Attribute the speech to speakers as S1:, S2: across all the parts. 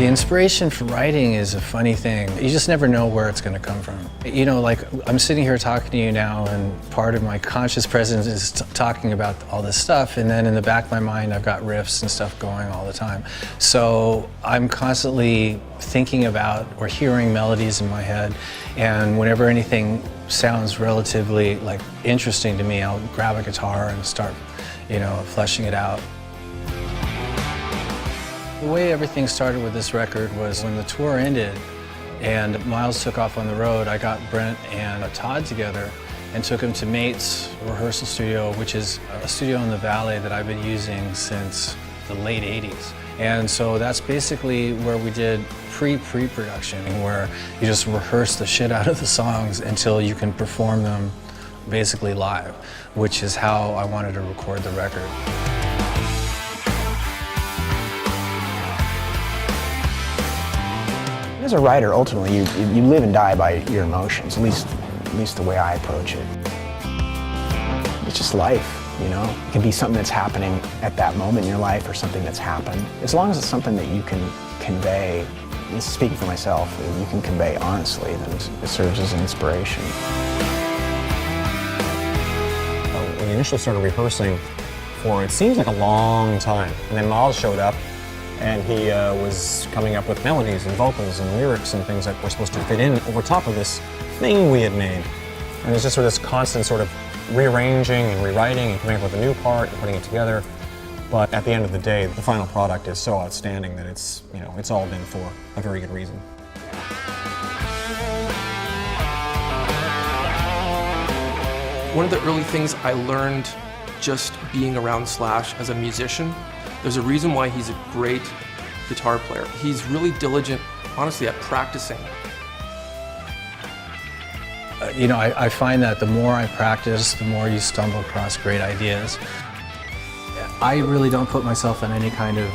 S1: The inspiration for writing is a funny thing. You just never know where it's going to come from. You know, like I'm sitting here talking to you now, and part of my conscious presence is talking about all this stuff, and then in the back of my mind I've got riffs and stuff going all the time. So I'm constantly thinking about or hearing melodies in my head, and whenever anything sounds relatively like interesting to me, I'll grab a guitar and start, you know, fleshing it out. The way everything started with this record was when the tour ended and Miles took off on the road. I got Brent and Todd together and took him to Mate's rehearsal studio, which is a studio in the Valley that I've been using since the late 80s. And so that's basically where we did pre-production, where you just rehearse the shit out of the songs until you can perform them basically live, which is how I wanted to record the record.
S2: As a writer, ultimately, you live and die by your emotions, at least the way I approach it. It's just life, you know? It can be something that's happening at that moment in your life or something that's happened. As long as it's something that you can convey, this is speaking for myself, you can convey honestly, then it serves as an inspiration.
S3: When we initially started rehearsing for it seems like a long time, and then Miles showed up, and he was coming up with melodies and vocals and lyrics and things that were supposed to fit in over top of this thing we had made. And it was just sort of this constant sort of rearranging and rewriting and coming up with a new part and putting it together. But at the end of the day, the final product is so outstanding that it's, you know, it's all been for a very good reason.
S4: One of the early things I learned just being around Slash as a musician, there's a reason why he's a great guitar player. He's really diligent, honestly, at practicing.
S1: You know, I find that the more I practice, the more you stumble across great ideas. I really don't put myself on any kind of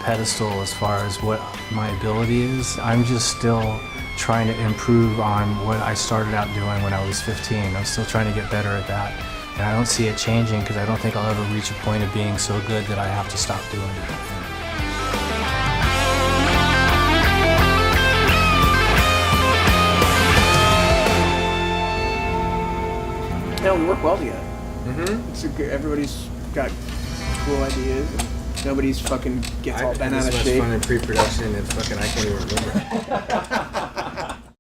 S1: pedestal as far as what my ability is. I'm just still trying to improve on what I started out doing when I was 15. I'm still trying to get better at that. And I don't see it changing because I don't think I'll ever reach a point of being so good that I have to stop doing it.
S5: Yeah, we work well together. Mm-hmm. Everybody's got cool ideas, and nobody's fucking gets all bent out of shape.
S6: I've been this much fun in pre-production, and fucking I can't even remember.